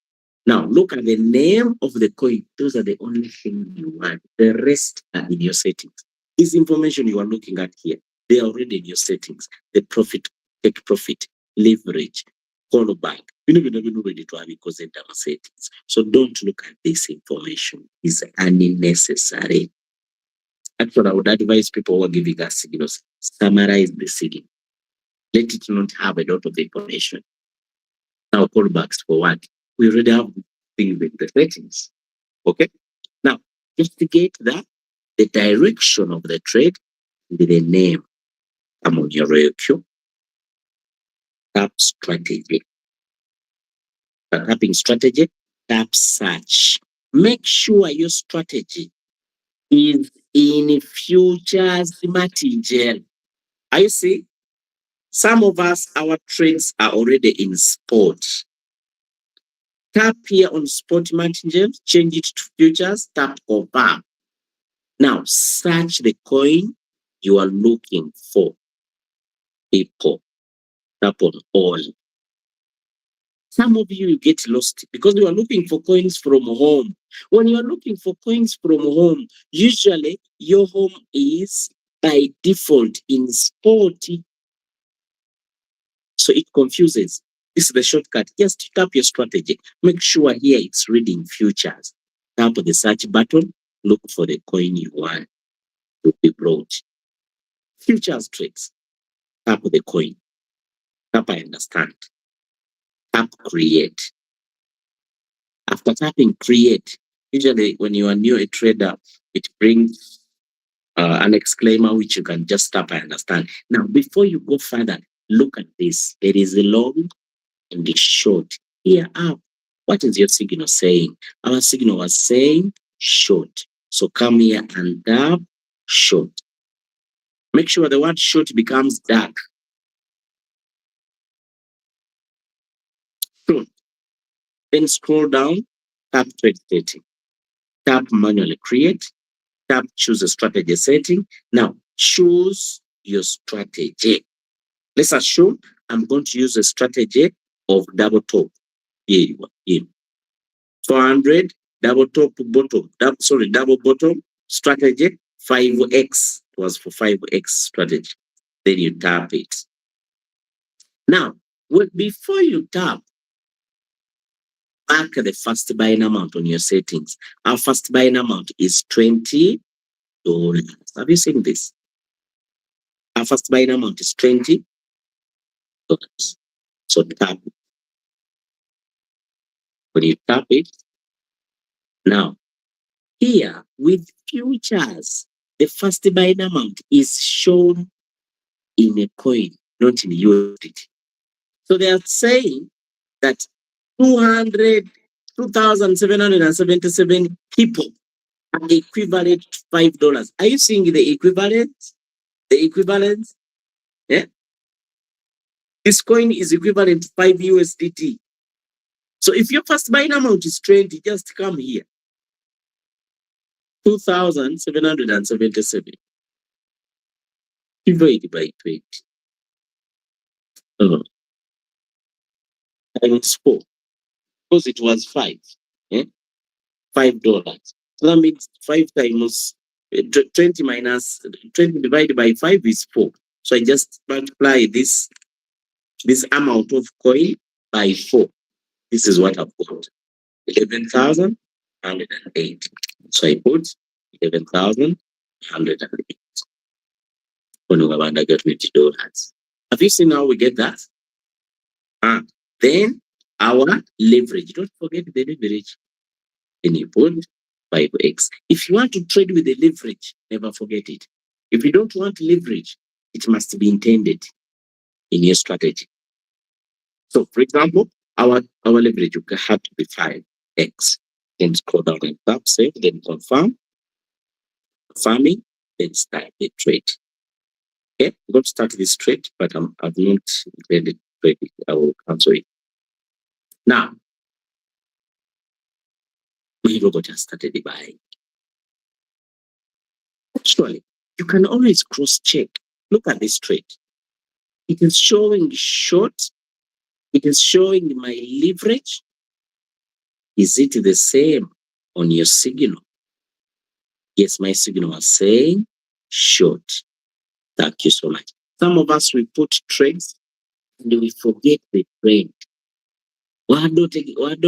Now, look at the name of the coin. Those are the only things you want. The rest are in your settings. This information you are looking at here, they are already in your settings. The profit, take profit, leverage, call back. You don't even know ready to have because in our settings. So don't look at this information. It's unnecessary. Actually, I would advise people who are giving us signals, summarize the signal. Let it not have a lot of information. Now, callbacks for what? We already have things with the settings. Okay? Now, investigate that, the direction of the trade, with the name. Come on your royal queue. Tap strategy. Tapping strategy, tap search. Make sure your strategy is in futures martingale. Are you see? Some of us, our trades are already in sport. Tap here on spot martingale, change it to futures, tap confirm. Now, search the coin you are looking for. People, tap on all. Some of you get lost because you are looking for coins from home. When you are looking for coins from home, usually your home is by default in sport. So it confuses. This is the shortcut. Just tap your strategy. Make sure here it's reading futures. Tap the search button. Look for the coin you want to be brought. Futures trades. Tap the coin. Tap I understand. Tap create. After tapping create, usually when you are new a trader, it brings an exclaimer which you can just tap I understand. Now, before you go further, look at this. There is a long and a short here up. What is your signal saying? Our signal was saying short. So come here and tap short. Make sure the word short becomes dark. Short. Then scroll down, tap trade setting. Tap manually create. Tap choose a strategy setting. Now choose your strategy. Let's assume I'm going to use a strategy of double top. Here you are. Here. 400 double top bottom. Double bottom strategy 5x. It was for 5x strategy. Then you tap it. Now, before you tap, mark the first buying amount on your settings. Our first buying amount is $20. Have you seen this? Our first buying amount is $20. So tap it. When you tap it, now here with futures, the first buying amount is shown in a coin, not in USDT. So they are saying that 2,777 people are equivalent to $5. Are you seeing the equivalence? The equivalence? Yeah. This coin is equivalent to 5 USDT. So if your first buying amount is 20, just come here. 2,777 divided by 20. Times 4. Because it was 5. Yeah? $5. So that means 5 times 20 minus 20 divided by 5 is 4. So I just multiply this amount of coin by 4. This is what I've got. 11,108. So I put 11,108. When we want to get $20. Have you seen how we get that? Then our leverage. Don't forget the leverage. Then you put 5x. If you want to trade with the leverage, never forget it. If you don't want leverage, it must be intended in your strategy. So, for example, our leverage had to be 5x. Then scroll down and tap save, then confirm. Confirming, then start the trade. Okay, I'm going to start this trade, but I've not read the trade. I will cancel it. Now, my robot has started the buying. Actually, you can always cross-check. Look at this trade. It is showing short. It is showing my leverage. Is it the same on your signal? Yes, my signal was saying short. Thank you so much. Some of us, we put trades and we forget the trade. Why do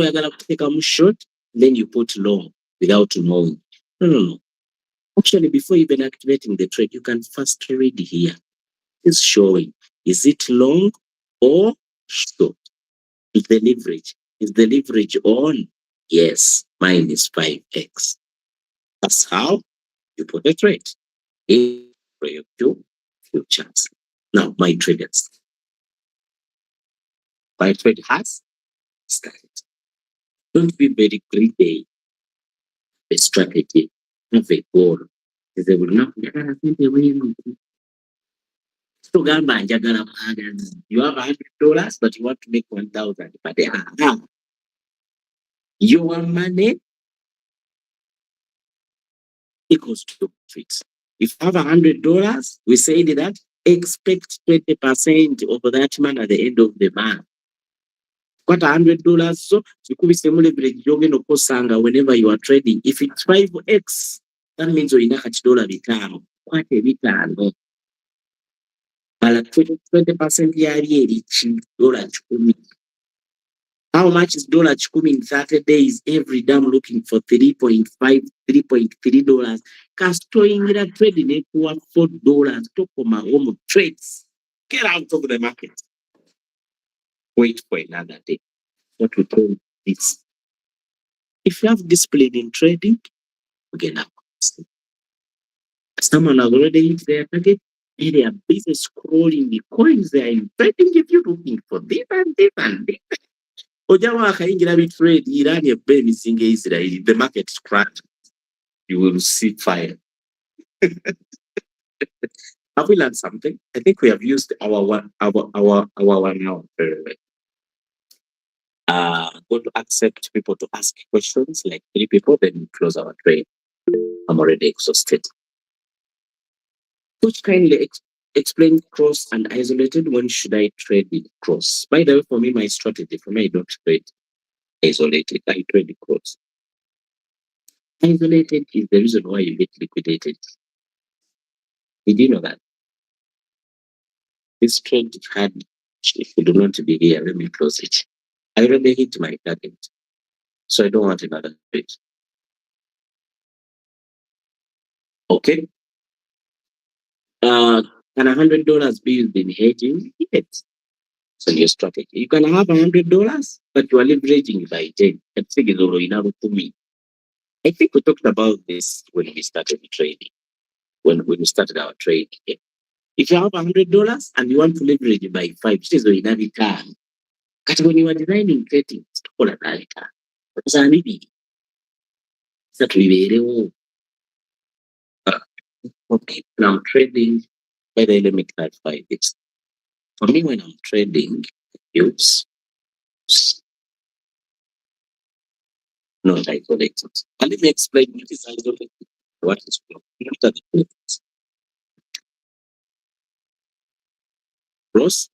I gotta take a short? Then you put long without knowing. No. Actually, before even activating the trade, you can first read here. It's showing. Is it long or short? Is the leverage on? Yes, mine is 5x. That's how you put a trade in for your futures. Now, my trade has started. Don't be very greedy. A strategy, have a goal. They will not you have $100, but you want to make 1,000. But your money equals to profits. If you have $100, we said that expect 20% of that money at the end of the month. Kwata $100, so kikubisemu leverage gy'ogenda okukosanga whenever you are trading. If it's 5x, that means olina kati $5. Kwata $5. Mala 20% yali eri ki? $10. How much is $10 in 30 days? Every day I'm looking for $3.5, $3.3. Kastoyingira trading ekuwa $4. Tokoma home trades. Get out of the market. Wait for another day. What we call this. If you have discipline in trading, again, someone has already hit their target, and they are busy scrolling the coins they are in trading. If you're looking for this and this and this, Ojawa Kayinda be trade Iran a brain is in Israel. The market crash. You will see fire. Have we learned something? I think we have used our 1 hour very well. Going to accept people to ask questions, like 3 people, then we close our trade. I'm already exhausted. Could kindly explain cross and isolated? When should I trade in cross? By the way, for me, my strategy, for me, I don't trade isolated. I trade in cross. Isolated is the reason why you get liquidated. Did you know that? This trade had, if you do not be here, let me close it. I already hit my target, so I don't want another trade. Okay. Can $100 be used in hedging? Yes. So your strategy. You can have $100, but you are leveraging by 10. I think we talked about this when we started trading. When we started our trade. If you have $100 and you want to leverage by 5, it is in every time. But when you are designing trading, it's all a return. That we okay, when I'm trading, by the way, let me clarify this. For me, when I'm trading, use not isolated. And let me explain what is isolated, what is cross. What are the differences? Cross,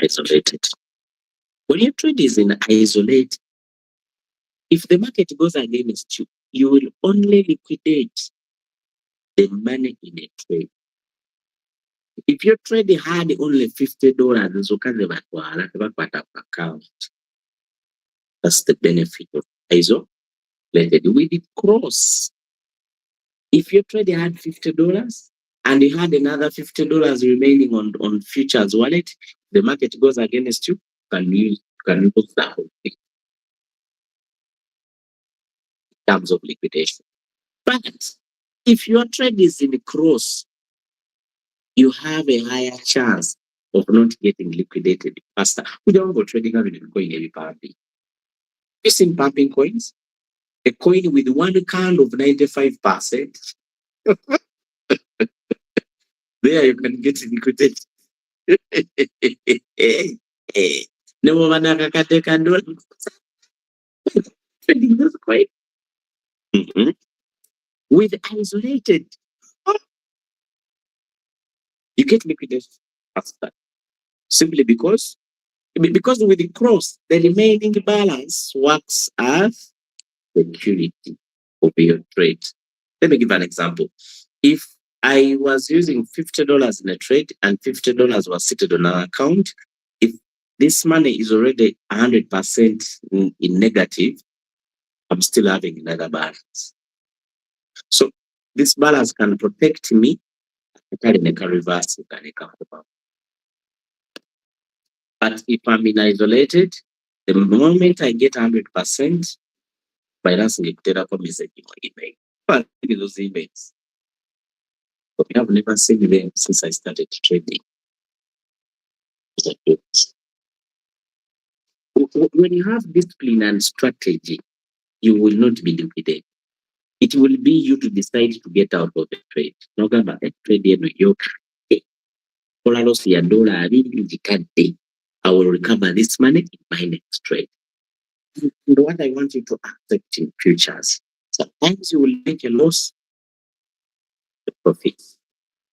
isolated. When your trade is in isolate, if the market goes against you, you will only liquidate the money in a trade. If your trade had only $50, account. That's the benefit of isolated. With it cross. If your trade had $50 and you had another $50 remaining on futures wallet, the market goes against you, can lose the whole thing in terms of liquidation. But if your trade is in cross, you have a higher chance of not getting liquidated faster. We don't go trading going every pumping. You seen pumping coins? A coin with one count of 95%. There you can get liquidated. No one can do trading those coins. With isolated, you get liquidated faster. Simply because with the cross, the remaining balance works as security of your trade. Let me give an example. If I was using $50 in a trade and $50 was seated on our account, if this money is already 100% in negative, I'm still having another balance. So this balance can protect me. But if I'm in isolated, the moment I get 100%, finance telecom is email. But those emails. But I have never seen them since I started trading. When you have discipline and strategy, you will not be liquidated. It will be you to decide to get out of the trade. No gamba trade in your I will recover this money in my next trade. And what I want you to accept in futures. Sometimes you will make a loss, the profits.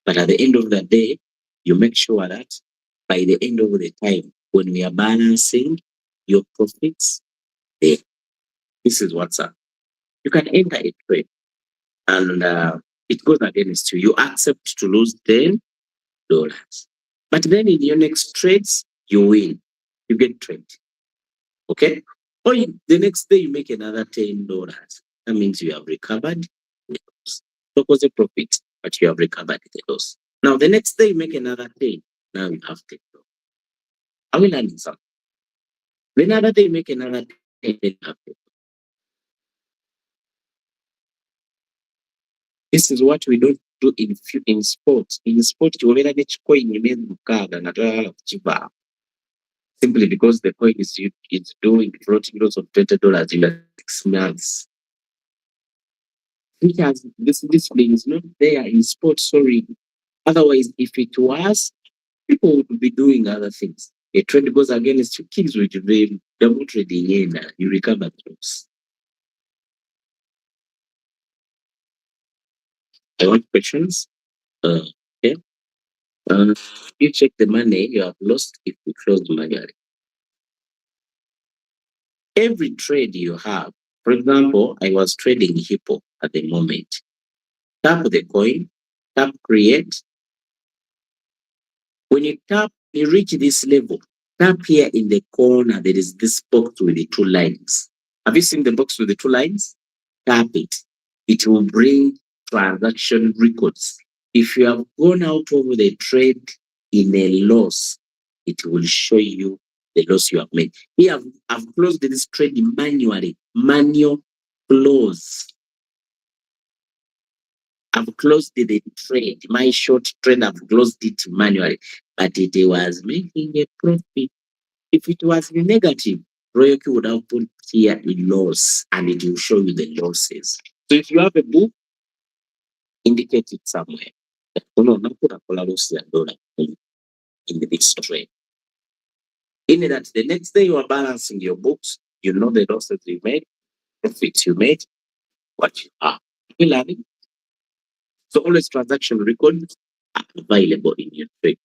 But at the end of the day, you make sure that by the end of the time, when we are balancing your profits there. This is what's up. You can enter a trade and it goes against you. You accept to lose $10. But then in your next trades, you win. You get 20. Okay? Or the next day you make another $10. That means you have recovered the loss. So it was a profit, but you have recovered the loss. Now the next day you make another 10. Now you have $10. Are we learning something? The another day you make another 10. You have $10. This is what we don't do in sports. In sports, you already get coin you made simply because the coin is doing floating loss of $20 in 6 months. Because this discipline is not there in sports, sorry. Otherwise, if it was, people would be doing other things. A trade goes against you, kids with the double trading in, you recover those. I want questions. Okay. You check the money you have lost if you close manually. Every trade you have, for example, I was trading Hippo at the moment. Tap the coin, tap create. When you tap, you reach this level. Tap here in the corner, there is this box with the 2 lines. Have you seen the box with the 2 lines? Tap it. It will bring transaction records. If you have gone out of the trade in a loss, it will show you the loss you have made. Here, I've closed this trade manually. Manual close. I've closed the trade. My short trade, I've closed it manually. But it was making a profit. If it was negative, Royalty would have put here a loss and it will show you the losses. So if you have a book, indicate it somewhere. No, not put a loss in this trade. In that the next day you are balancing your books, you know the losses you made, profits you made, what you are. You learning. So always transaction records are available in your trade.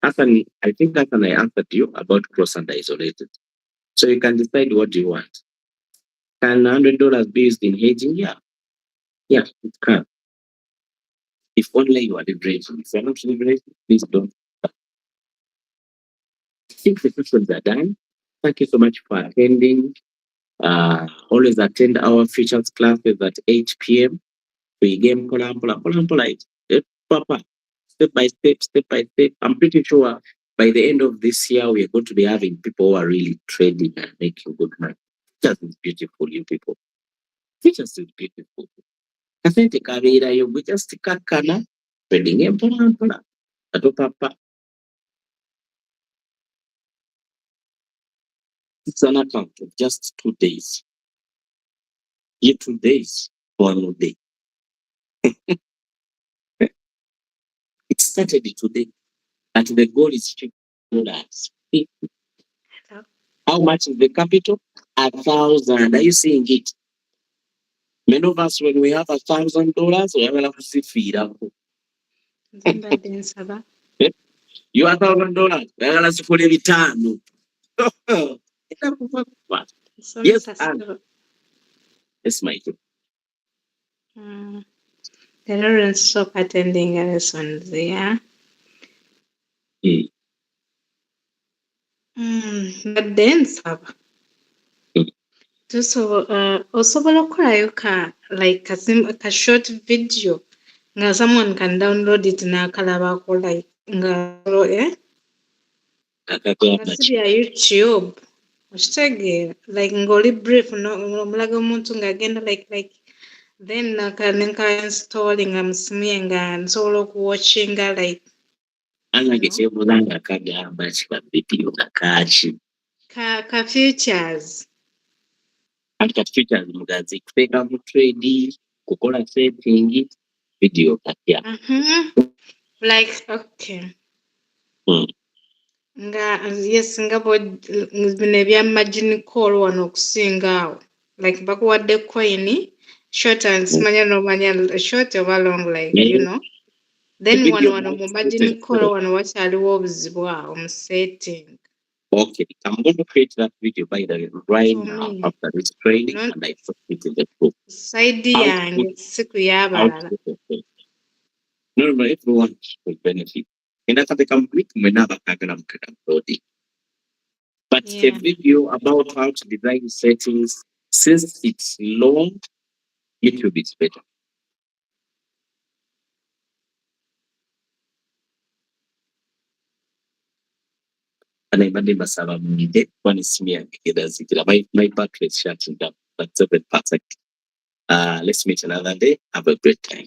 Hassan, I think Hassan, I answered you about cross and isolated. So you can decide what you want. Can $100 be used in hedging? Yeah. Yeah, it can. If only you are leveraging. If you're not leveraging, please don't. I think the questions are done. Thank you so much for attending. Always attend our futures classes at 8 p.m. We game step by step. I'm pretty sure by the end of this year, we are going to be having people who are really trading and making good money. Futures is beautiful, you people. Futures is beautiful. Kasente kabeerayo gwe just kakkana trading empolampola ate papa. It's an account of just 2 days. Yeah, 2 days, 1 day. It started today, and the goal is $50. How much is the capital? 1,000. Are you seeing it? Many of us, when we have $1,000, we have to see feed up. You have $1,000, we have to put every time. Yes, and it's my job. They don't stop attending lessons, yeah. But then, so osobola okukolayo like a short video nga someone can download it n'akalabako like nga si bya YouTube okitegeera like ng'oli brief omulaga omuntu ng'agenda like then nenka installing nga musimuye nga nsobola okuwatchinga like ange kyebuuza nga kagamba kiba video nga kaaki ka features anti kati features mugazi kuteeka mu trade kukola setting video katya like okay nga yes nga bino ebyamagini call wano okusinga awo like bakuwadde coin short and simanya nomanya short oba long like you know Then The wano video wano might mu set margin it color zero. wano wakyaliwo obuzibu awo mu setting. Okay, I'm going to create that video by the way right For now me, after this training, no and I put it in the group. side yange Output, si kuyabalala. output. No, everyone will benefit. And after the complete, we never can upload it. But the Yeah. video about how to design settings, since it's long, YouTube is better. And I made myself one is me and my battery is shutting down. That's a bit perfect. Let's meet another day. Have a great time.